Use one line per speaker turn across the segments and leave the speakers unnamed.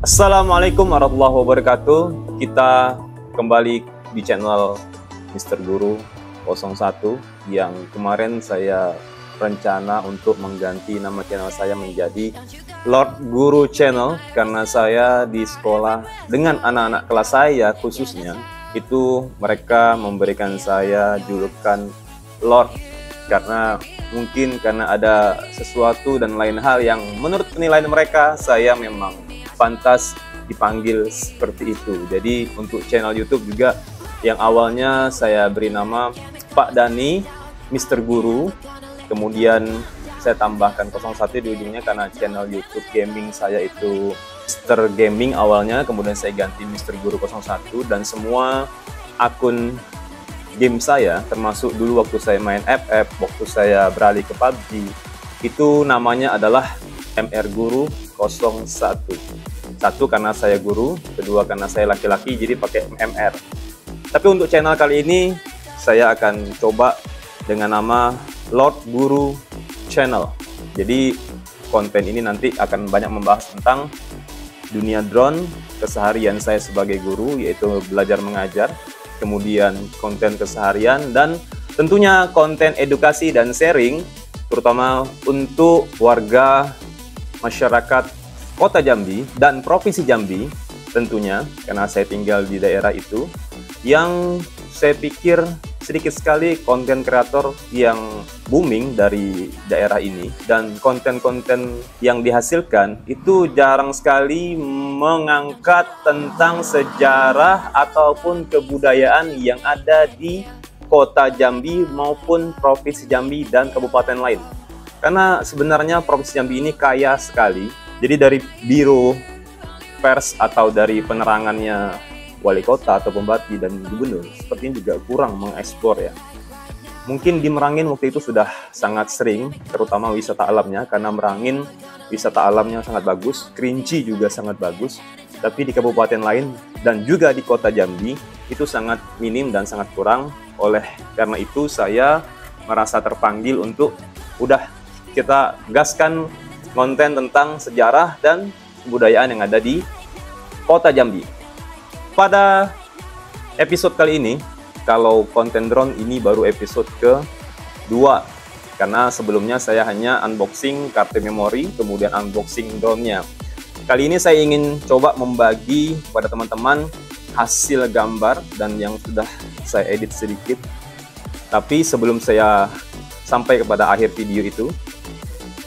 Assalamualaikum warahmatullahi wabarakatuh. Kita kembali di channel Mr. Guru 01 yang kemarin saya rencana untuk mengganti nama channel saya menjadi Lord Guru Channel karena saya di sekolah dengan anak-anak kelas saya khususnya itu mereka memberikan saya julukan Lord karena mungkin karena ada sesuatu dan lain hal yang menurut penilaian mereka saya memang pantas dipanggil seperti itu. Jadi untuk channel YouTube juga yang awalnya saya beri nama Pak Dani Mr. Guru, kemudian saya tambahkan 01 di ujungnya karena channel YouTube gaming saya itu Mr. Gaming awalnya, kemudian saya ganti Mr. Guru 01 dan semua akun game saya termasuk dulu waktu saya main FF, waktu saya beralih ke PUBG itu namanya adalah MR Guru 01. Satu karena saya guru, kedua karena saya laki-laki jadi pakai MR. Tapi untuk channel kali ini saya akan coba dengan nama Lord Guru Channel. Jadi konten ini nanti akan banyak membahas tentang dunia drone, keseharian saya sebagai guru yaitu belajar mengajar, kemudian konten keseharian dan tentunya konten edukasi dan sharing terutama untuk warga masyarakat Kota Jambi dan Provinsi Jambi tentunya karena saya tinggal di daerah itu yang saya pikir sedikit sekali konten kreator yang booming dari daerah ini dan konten-konten yang dihasilkan itu jarang sekali mengangkat tentang sejarah ataupun kebudayaan yang ada di Kota Jambi maupun Provinsi Jambi dan kabupaten lain. Karena sebenarnya Provinsi Jambi ini kaya sekali. Jadi dari biro pers atau dari penerangannya wali kota atau bupati dan gubernur sepertinya juga kurang mengeksplor ya. Mungkin di Merangin waktu itu sudah sangat sering, terutama wisata alamnya, karena Merangin wisata alamnya sangat bagus, Kerinci juga sangat bagus, tapi di kabupaten lain dan juga di Kota Jambi itu sangat minim dan sangat kurang. Oleh karena itu saya merasa terpanggil untuk udah kita gaskan konten tentang sejarah dan kebudayaan yang ada di Kota Jambi. Pada episode kali ini, kalau konten drone ini baru episode ke-2 karena sebelumnya saya hanya unboxing kartu memori, kemudian unboxing drone-nya. Kali ini saya ingin coba membagi pada teman-teman hasil gambar dan yang sudah saya edit sedikit. Tapi sebelum saya sampai kepada akhir video itu,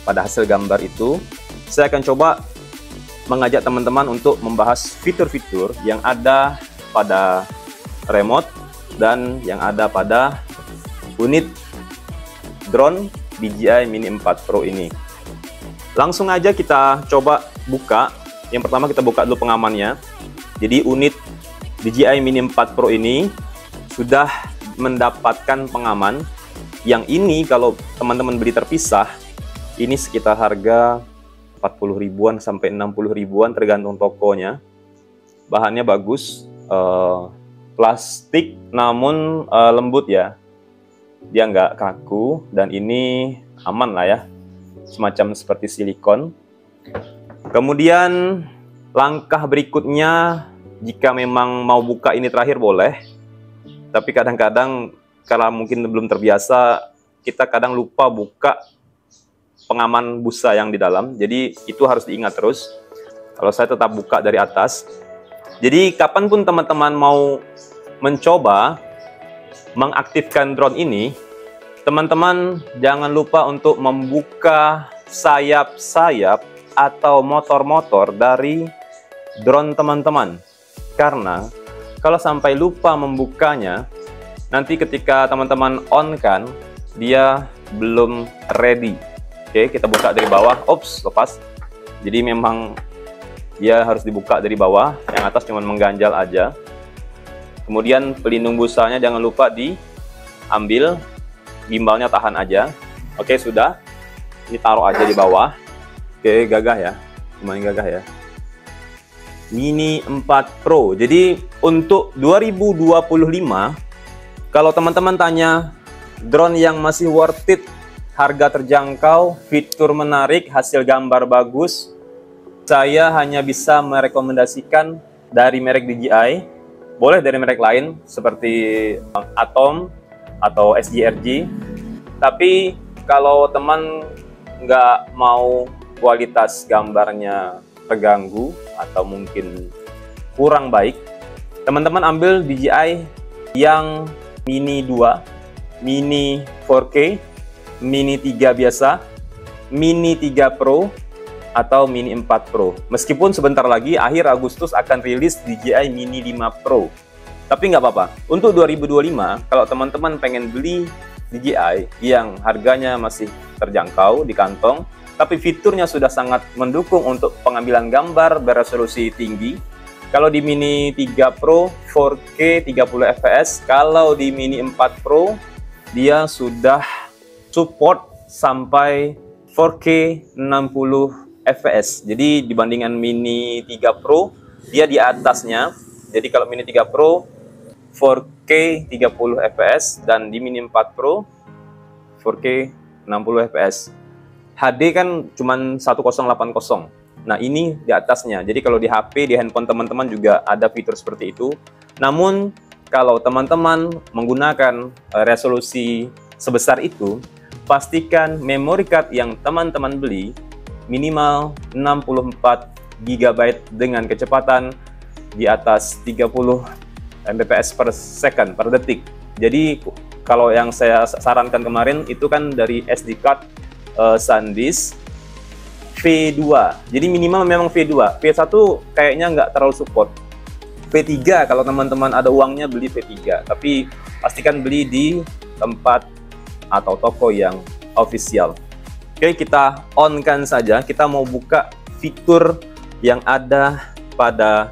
pada hasil gambar itu, saya akan coba mengajak teman-teman untuk membahas fitur-fitur yang ada pada remote dan yang ada pada unit drone DJI Mini 4 Pro ini. Langsung aja kita coba buka. Yang pertama kita buka dulu pengamannya. Jadi unit DJI Mini 4 Pro ini sudah mendapatkan pengaman. Yang ini kalau teman-teman beli terpisah, ini sekitar harga 40 ribuan sampai 60 ribuan tergantung tokonya. Bahannya bagus, plastik namun lembut ya. Dia nggak kaku dan ini aman lah ya. Semacam seperti silikon. Kemudian langkah berikutnya jika memang mau buka ini terakhir boleh. Tapi kadang-kadang karena mungkin belum terbiasa kita kadang lupa buka pengaman busa yang di dalam, jadi itu harus diingat terus. Kalau saya tetap buka dari atas. Jadi kapanpun teman-teman mau mencoba mengaktifkan drone ini, teman-teman jangan lupa untuk membuka sayap-sayap atau motor-motor dari drone teman-teman. Karena kalau sampai lupa membukanya, nanti ketika teman-teman on kan, dia belum ready. Oke, kita buka dari bawah. Ops, lepas. Jadi memang dia harus dibuka dari bawah. Yang atas cuma mengganjal aja. Kemudian pelindung busanya jangan lupa diambil. Gimbalnya tahan aja. Oke, sudah. Ini taruh aja di bawah. Oke, gagah ya. Lumayan gagah ya. Mini 4 Pro. Jadi untuk 2025, kalau teman-teman tanya drone yang masih worth it, harga terjangkau, fitur menarik, hasil gambar bagus, Saya hanya bisa merekomendasikan dari merek DJI, boleh dari merek lain seperti Atom atau SGRG. Tapi kalau teman nggak mau kualitas gambarnya terganggu atau mungkin kurang baik, teman-teman ambil DJI yang Mini 2, Mini 4K, Mini 3 biasa, Mini 3 Pro, atau Mini 4 Pro. Meskipun sebentar lagi akhir Agustus akan rilis DJI Mini 5 Pro. Tapi nggak apa-apa. Untuk 2025, kalau teman-teman pengen beli DJI yang harganya masih terjangkau di kantong, tapi fiturnya sudah sangat mendukung untuk pengambilan gambar beresolusi tinggi. Kalau di Mini 3 Pro 4K 30 fps, kalau di Mini 4 Pro dia sudah support sampai 4K 60 fps. Jadi dibandingkan Mini 3 Pro dia di atasnya. Jadi kalau Mini 3 Pro 4K 30 fps dan di Mini 4 Pro 4K 60 fps. HD kan cuman 1080. Nah, ini di atasnya. Jadi kalau di HP, di handphone teman-teman juga ada fitur seperti itu. Namun kalau teman-teman menggunakan resolusi sebesar itu, pastikan memory card yang teman-teman beli minimal 64 GB dengan kecepatan di atas 30 Mbps per second, per detik. Jadi kalau yang saya sarankan kemarin itu kan dari SD card SanDisk V2. Jadi minimal memang V2. V1 kayaknya nggak terlalu support. V3 kalau teman-teman ada uangnya beli V3. Tapi pastikan beli di tempat atau toko yang official. Oke, kita on-kan saja. Kita mau buka fitur yang ada pada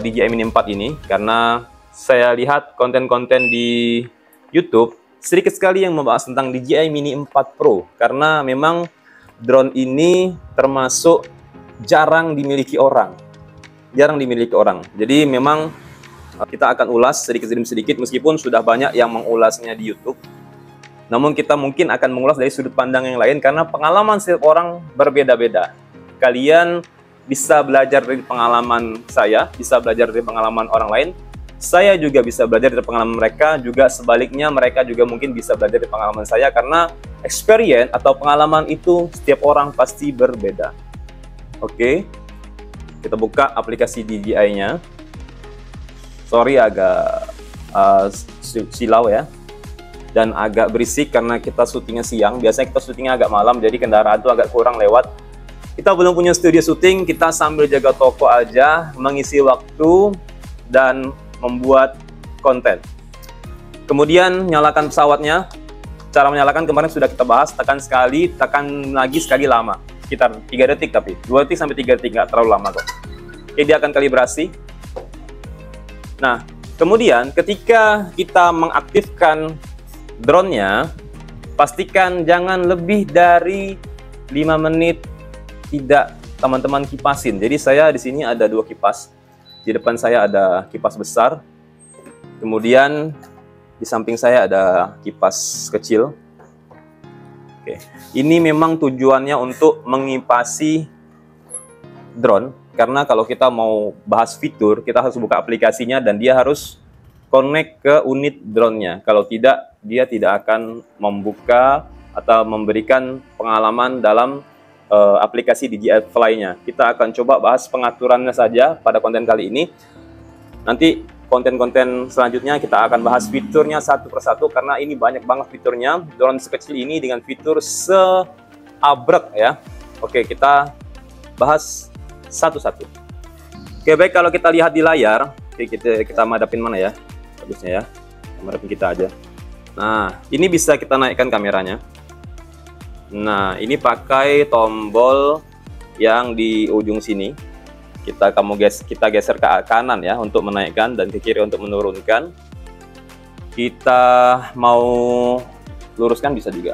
DJI Mini 4 ini, karena saya lihat konten-konten di YouTube sedikit sekali yang membahas tentang DJI Mini 4 Pro, karena memang drone ini termasuk jarang dimiliki orang. Jadi memang kita akan ulas sedikit demi sedikit, meskipun sudah banyak yang mengulasnya di YouTube. Namun kita mungkin akan mengulas dari sudut pandang yang lain, karena pengalaman setiap orang berbeda-beda. Kalian bisa belajar dari pengalaman saya, bisa belajar dari pengalaman orang lain. Saya juga bisa belajar dari pengalaman mereka, juga sebaliknya mereka juga mungkin bisa belajar dari pengalaman saya, karena experience atau pengalaman itu setiap orang pasti berbeda. Oke, kita buka aplikasi DJI-nya. Sorry agak silau ya, dan agak berisik karena kita syutingnya siang. Biasanya kita syutingnya agak malam, jadi kendaraan itu agak kurang lewat. Kita belum punya studio syuting, kita sambil jaga toko aja, mengisi waktu dan membuat konten. Kemudian nyalakan pesawatnya. Cara menyalakan kemarin sudah kita bahas, tekan sekali, tekan lagi sekali lama. Sekitar 3 detik tapi, 2 detik sampai 3 detik, nggak terlalu lama kok. Oke, dia akan kalibrasi. Nah, kemudian ketika kita mengaktifkan drone-nya, pastikan jangan lebih dari 5 menit tidak teman-teman kipasin. Jadi saya di sini ada 2 kipas. Di depan saya ada kipas besar. Kemudian di samping saya ada kipas kecil. Oke. Ini memang tujuannya untuk mengipasi drone, karena kalau kita mau bahas fitur, kita harus buka aplikasinya dan dia harus connect ke unit drone-nya. Kalau tidak, dia tidak akan membuka atau memberikan pengalaman dalam aplikasi DJI Fly-nya. Kita akan coba bahas pengaturannya saja pada konten kali ini. Nanti konten-konten selanjutnya kita akan bahas fiturnya satu persatu, karena ini banyak banget fiturnya. Drone sekecil ini dengan fitur seabrek ya. Oke, kita bahas satu-satu. Oke, baik, kalau kita lihat di layar, kita madapin mana ya? Bagusnya ya, madapin kita aja. Nah, ini bisa kita naikkan kameranya. Nah, ini pakai tombol yang di ujung sini. Kita geser ke kanan ya untuk menaikkan, dan ke kiri untuk menurunkan. Kita mau luruskan bisa juga.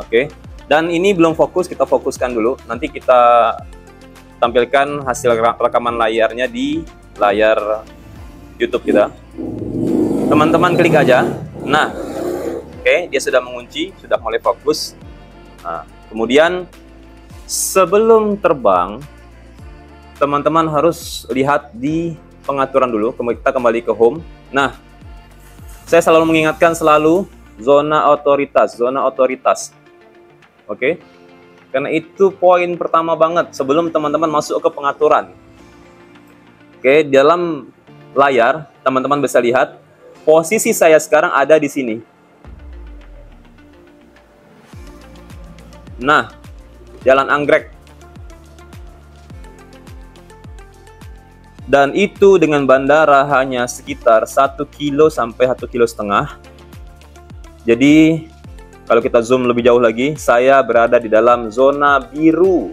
Oke. Dan ini belum fokus, kita fokuskan dulu. Nanti kita tampilkan hasil rekaman layarnya di layar YouTube kita. Teman-teman klik aja. Nah, oke, dia sudah mengunci, sudah mulai fokus. Nah, kemudian Sebelum terbang, teman-teman harus lihat di pengaturan dulu. Kita kembali ke home. Nah, saya selalu mengingatkan zona otoritas. Oke? Karena itu poin pertama banget sebelum teman-teman masuk ke pengaturan. Oke, dalam layar teman-teman bisa lihat posisi saya sekarang ada di sini. Nah, Jalan Anggrek. Dan itu dengan bandara hanya sekitar 1 kilo sampai 1,5 kilo. Jadi kalau kita zoom lebih jauh lagi, saya berada di dalam zona biru.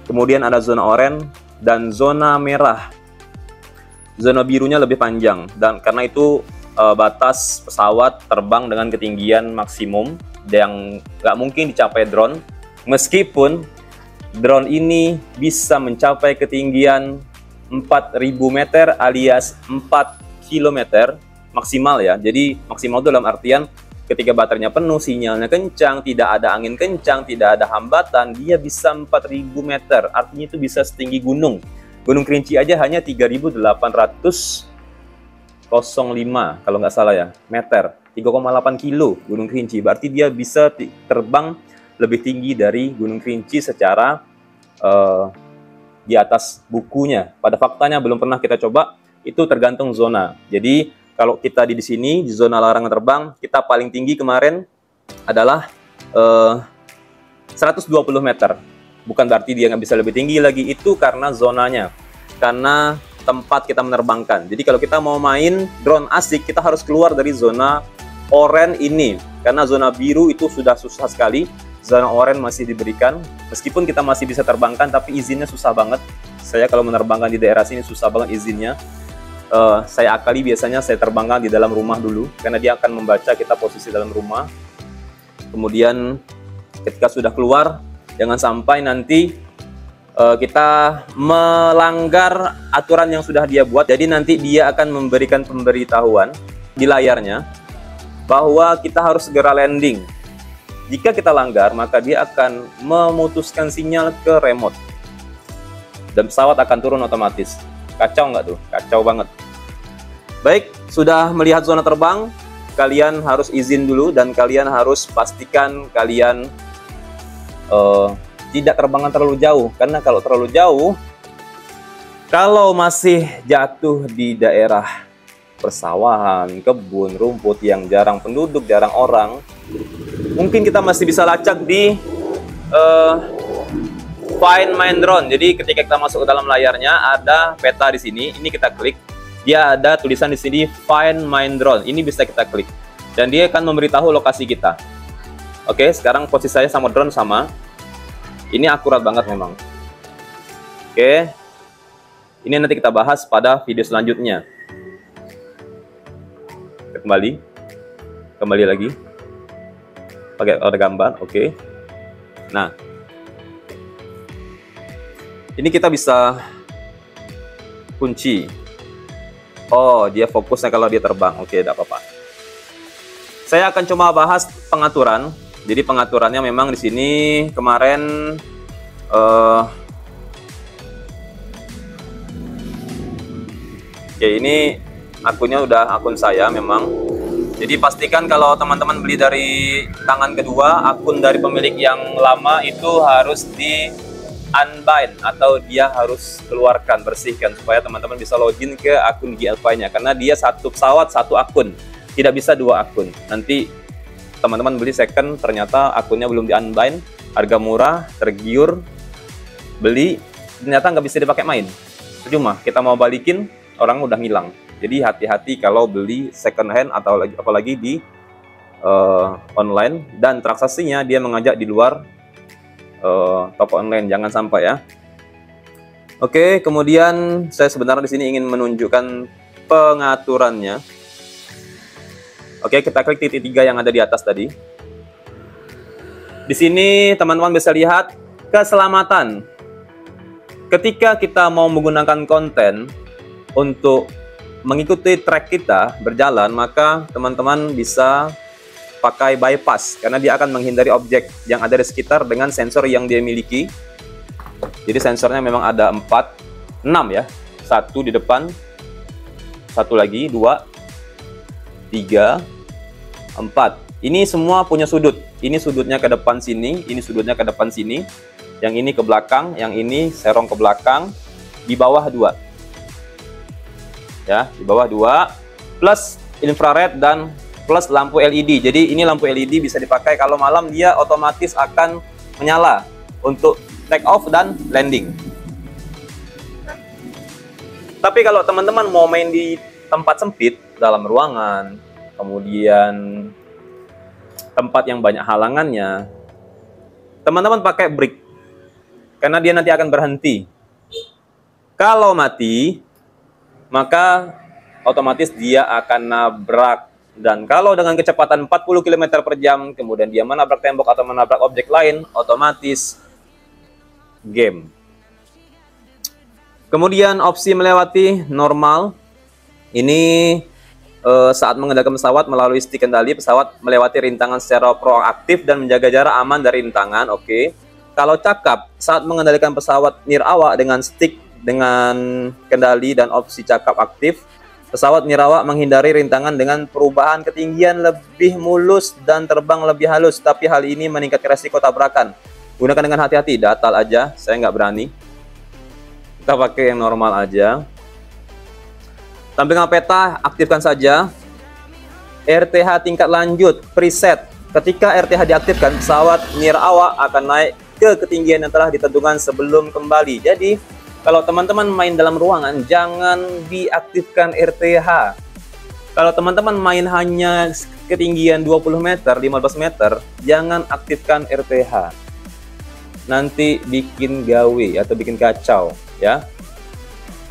Kemudian ada zona oranye dan zona merah. Zona birunya lebih panjang, dan karena itu batas pesawat terbang dengan ketinggian maksimum yang nggak mungkin dicapai drone. Meskipun drone ini bisa mencapai ketinggian 4.000 meter alias 4 kilometer maksimal ya. Jadi maksimal itu dalam artian ketika baterainya penuh, sinyalnya kencang, tidak ada angin kencang, tidak ada hambatan, dia bisa 4.000 meter. Artinya itu bisa setinggi gunung. Gunung Kerinci aja hanya 3.805 kalau nggak salah ya, meter. 3,8 kilo Gunung Kerinci. Berarti dia bisa terbang lebih tinggi dari Gunung Kerinci secara di atas bukunya. Pada faktanya belum pernah kita coba, itu tergantung zona. Jadi kalau kita di sini di zona larangan terbang, kita paling tinggi kemarin adalah 120 meter. Bukan berarti dia nggak bisa lebih tinggi lagi, itu karena zonanya, karena tempat kita menerbangkan. Jadi kalau kita mau main drone asik, kita harus keluar dari zona oranye ini, karena zona biru itu sudah susah sekali. Zona oranye masih diberikan, meskipun kita masih bisa terbangkan, tapi izinnya susah banget. Saya kalau menerbangkan di daerah sini susah banget izinnya. Saya akali biasanya saya terbangkan di dalam rumah dulu, karena dia akan membaca kita posisi dalam rumah. Kemudian ketika sudah keluar, jangan sampai nanti kita melanggar aturan yang sudah dia buat. Jadi nanti dia akan memberikan pemberitahuan di layarnya bahwa kita harus segera landing. Jika kita langgar, maka dia akan memutuskan sinyal ke remote dan pesawat akan turun otomatis. Kacau nggak tuh? Kacau banget. Baik, sudah melihat zona terbang, kalian harus izin dulu dan kalian harus pastikan kalian tidak terbangkan terlalu jauh. Karena kalau terlalu jauh, kalau masih jatuh di daerah persawahan, kebun, rumput yang jarang penduduk, jarang orang, mungkin kita masih bisa lacak di Find My Drone. Jadi ketika kita masuk ke dalam layarnya ada peta di sini. Ini kita klik, dia ada tulisan di sini Find My Drone. Ini bisa kita klik dan dia akan memberitahu lokasi kita. Oke, sekarang posisi saya sama drone sama. Ini akurat banget memang. Oke, ini nanti kita bahas pada video selanjutnya. Kembali lagi pakai ada gambar. Oke, nah ini kita bisa kunci. Oh, dia fokusnya kalau dia terbang. Oke, tidak apa-apa. Saya akan coba bahas pengaturan. Jadi pengaturannya memang di sini kemarin oke, ini akunnya udah akun saya memang. Jadi pastikan kalau teman-teman beli dari tangan kedua, akun dari pemilik yang lama itu harus di unbind atau dia harus keluarkan, bersihkan supaya teman-teman bisa login ke akun GLPI-nya, karena dia satu pesawat satu akun, tidak bisa dua akun. Nanti teman-teman beli second ternyata akunnya belum di unbind, harga murah, tergiur beli, ternyata nggak bisa dipakai main, cuma kita mau balikin orang udah ngilang. Jadi hati-hati kalau beli second hand atau apalagi di online dan transaksinya dia mengajak di luar toko online, jangan sampai ya. Oke, kemudian saya sebenarnya di sini ingin menunjukkan pengaturannya. Oke, kita klik titik 3 yang ada di atas tadi. Di sini teman-teman bisa lihat keselamatan. Ketika kita mau menggunakan konten untuk mengikuti track kita berjalan, maka teman-teman bisa pakai bypass karena dia akan menghindari objek yang ada di sekitar dengan sensor yang dia miliki. Jadi sensornya memang ada 6 ya. 1 di depan, 1 lagi, 2, 3, 4. Ini semua punya sudut. Ini sudutnya ke depan sini, ini sudutnya ke depan sini. Yang ini ke belakang, yang ini serong ke belakang. Di bawah 2. Ya, di bawah 2 plus infrared dan plus lampu LED. Jadi ini lampu LED bisa dipakai kalau malam, dia otomatis akan menyala untuk take off dan landing. Tapi kalau teman-teman mau main di tempat sempit, dalam ruangan, kemudian tempat yang banyak halangannya, teman-teman pakai brake karena dia nanti akan berhenti. Kalau mati, maka otomatis dia akan nabrak. Dan kalau dengan kecepatan 40 km per jam, kemudian dia menabrak tembok atau menabrak objek lain, otomatis game. Kemudian opsi melewati normal. Ini saat mengendalikan pesawat melalui stick kendali, pesawat melewati rintangan secara proaktif dan menjaga jarak aman dari rintangan. Oke. Kalau cakap, saat mengendalikan pesawat nir'awa dengan stick dengan kendali dan opsi cakap aktif, pesawat nir'awa menghindari rintangan dengan perubahan ketinggian lebih mulus dan terbang lebih halus, tapi hal ini meningkatkan resiko tabrakan. Gunakan dengan hati-hati, datal aja, saya nggak berani. Kita pakai yang normal aja. Tampilan peta, aktifkan saja. RTH tingkat lanjut, preset. Ketika RTH diaktifkan, pesawat nir'awa akan naik ke ketinggian yang telah ditentukan sebelum kembali. Jadi, kalau teman-teman main dalam ruangan, jangan diaktifkan RTH. Kalau teman-teman main hanya ketinggian 20 meter, 15 meter, jangan aktifkan RTH. Nanti bikin gawe atau bikin kacau, ya.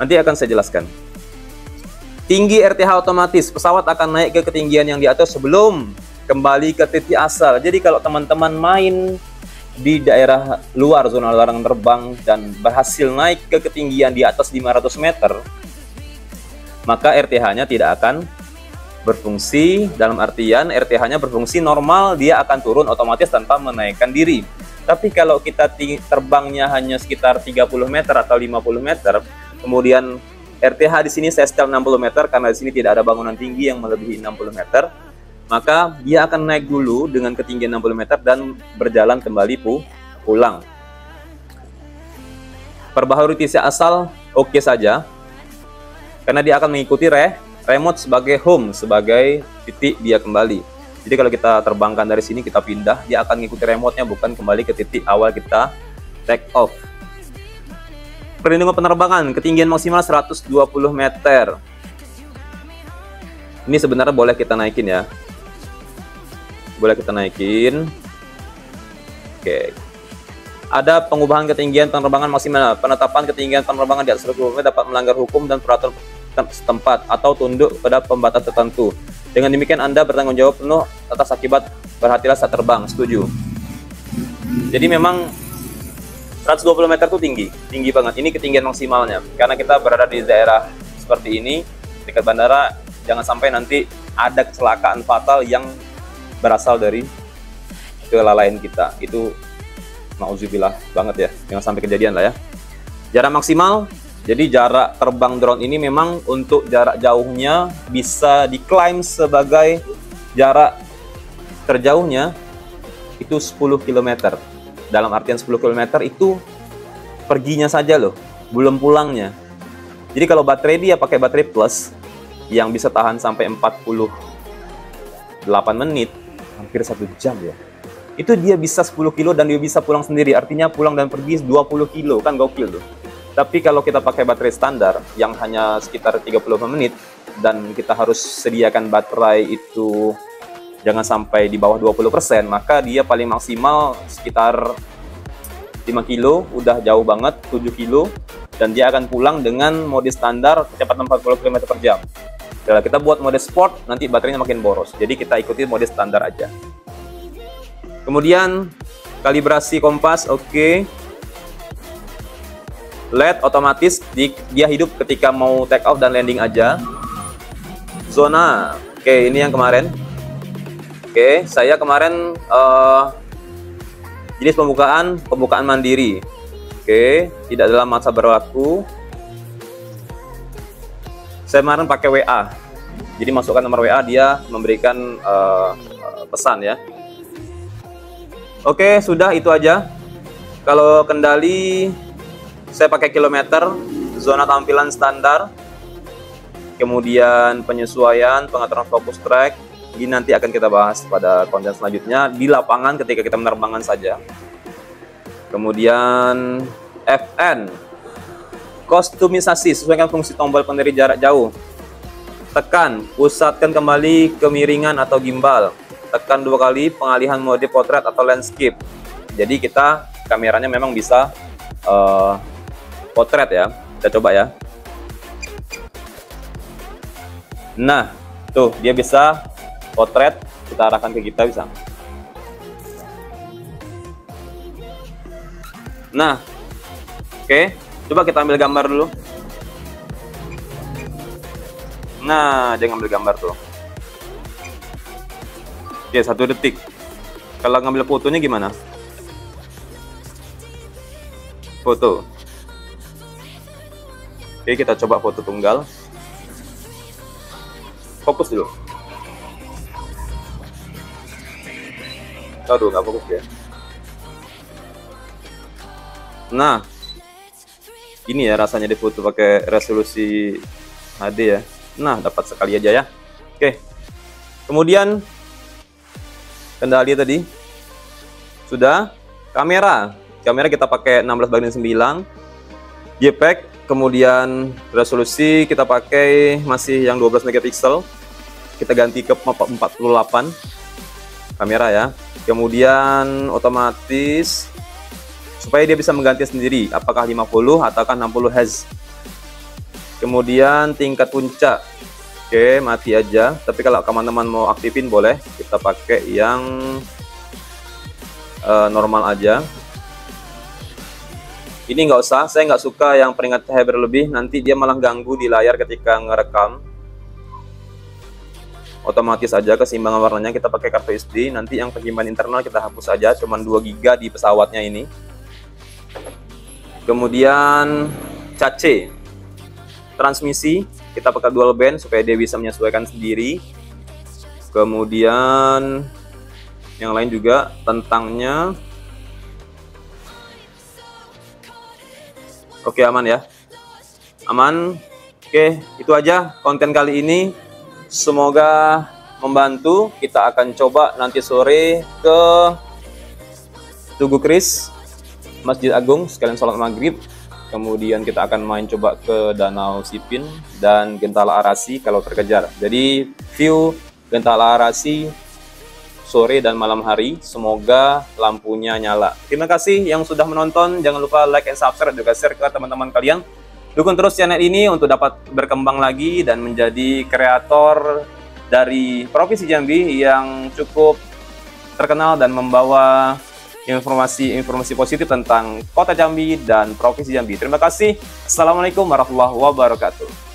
Nanti akan saya jelaskan. Tinggi RTH otomatis, pesawat akan naik ke ketinggian yang diatur sebelum kembali ke titik asal. Jadi kalau teman-teman main di daerah luar zona larangan terbang dan berhasil naik ke ketinggian di atas 500 meter, maka RTH-nya tidak akan berfungsi. Dalam artian RTH-nya berfungsi normal, dia akan turun otomatis tanpa menaikkan diri. Tapi kalau kita terbangnya hanya sekitar 30 meter atau 50 meter, kemudian RTH di sini saya setel 60 meter karena di sini tidak ada bangunan tinggi yang melebihi 60 meter, maka dia akan naik dulu dengan ketinggian 60 meter dan berjalan kembali pulang. Perbaharui titik asal oke saja, karena dia akan mengikuti remote sebagai home, sebagai titik dia kembali. Jadi kalau kita terbangkan dari sini, kita pindah, dia akan mengikuti remote-nya, bukan kembali ke titik awal kita take off. Perlindungan penerbangan, ketinggian maksimal 120 meter. Ini sebenarnya boleh kita naikin ya. Boleh kita naikin. Oke. Ada pengubahan ketinggian penerbangan maksimal. Penetapan ketinggian penerbangan di atas 120 meter dapat melanggar hukum dan peraturan setempat atau tunduk pada pembatas tertentu. Dengan demikian Anda bertanggung jawab penuh atas akibat berhati-hati saat terbang. Setuju. Jadi memang 120 meter itu tinggi banget. Ini ketinggian maksimalnya. Karena kita berada di daerah seperti ini, dekat bandara, jangan sampai nanti ada kecelakaan fatal yang berasal dari kelalaian kita. Itu nauzubillah banget ya, jangan sampai kejadian lah ya. Jarak maksimal, jadi jarak terbang drone ini memang untuk jarak jauhnya bisa diklaim sebagai jarak terjauhnya itu 10 km. Dalam artian 10 km itu perginya saja loh, belum pulangnya. Jadi kalau baterai dia pakai baterai plus yang bisa tahan sampai 48 menit, hampir 1 jam ya. Itu dia bisa 10 kilo dan dia bisa pulang sendiri. Artinya pulang dan pergi 20 kilo, kan gokil tuh. Tapi kalau kita pakai baterai standar yang hanya sekitar 30 menit dan kita harus sediakan baterai itu jangan sampai di bawah 20%, maka dia paling maksimal sekitar 5 kilo, udah jauh banget, 7 kilo, dan dia akan pulang dengan mode standar kecepatan 40 km per jam. Kalau kita buat mode sport, nanti baterainya makin boros. Jadi kita ikuti mode standar aja. Kemudian kalibrasi kompas, oke. LED otomatis, dia hidup ketika mau take off dan landing aja. Zona, oke, ini yang kemarin. Oke, saya kemarin jenis pembukaan mandiri. Oke, tidak dalam masa berlaku. Saya kemarin pakai WA. Jadi masukkan nomor WA, dia memberikan pesan ya. Oke, sudah itu aja. Kalau kendali saya pakai kilometer, zona tampilan standar, kemudian penyesuaian, pengaturan fokus track. Ini nanti akan kita bahas pada konten selanjutnya di lapangan ketika kita menerbangkan saja. Kemudian FN, kostumisasi, sesuaikan fungsi tombol pengendali jarak jauh. Tekan, pusatkan kembali kemiringan atau gimbal. Tekan 2 kali, pengalihan mode potret atau landscape. Jadi kita kameranya memang bisa potret ya. Kita coba ya. Nah, tuh dia bisa potret, kita arahkan ke kita bisa. Nah, oke, coba kita ambil gambar dulu. Nah, dia ngambil gambar tuh. Oke, 1 detik. Kalau ngambil fotonya gimana? Foto. Oke, kita coba foto tunggal. Fokus dulu. Aduh, nggak fokus ya. Nah, ini ya rasanya difoto pakai resolusi HD ya. Nah, dapat sekali aja ya. Oke. Kemudian kendali tadi sudah. Kamera kita pakai 16:9. JPEG, kemudian resolusi kita pakai masih yang 12 megapiksel. Kita ganti ke 48 kamera ya. Kemudian otomatis supaya dia bisa mengganti sendiri apakah 50 ataukah 60 Hz. Kemudian tingkat puncak, oke, mati aja. Tapi kalau teman-teman mau aktifin boleh, kita pakai yang normal aja. Ini nggak usah, saya nggak suka yang peringkat cahaya berlebih, nanti dia malah ganggu di layar ketika ngerekam. Otomatis aja keseimbangan warnanya kita pakai kartu SD. Nanti yang penyimpanan internal kita hapus aja, cuman 2 GB di pesawatnya ini. Kemudian cache, transmisi kita pakai dual band supaya dia bisa menyesuaikan sendiri. Kemudian yang lain juga tentangnya. Oke, aman ya, aman. Oke, itu aja konten kali ini. Semoga membantu. Kita akan coba nanti sore ke Tugu Kris, Masjid Agung, sekalian sholat maghrib. Kemudian kita akan main coba ke Danau Sipin dan Gentala Arasi kalau terkejar. Jadi view Gentala Arasi sore dan malam hari. Semoga lampunya nyala. Terima kasih yang sudah menonton. Jangan lupa like and subscribe, juga share ke teman-teman kalian. Dukung terus channel ini untuk dapat berkembang lagi dan menjadi kreator dari Provinsi Jambi yang cukup terkenal dan membawa informasi positif tentang Kota Jambi dan Provinsi Jambi. Terima kasih. Assalamualaikum warahmatullahi wabarakatuh.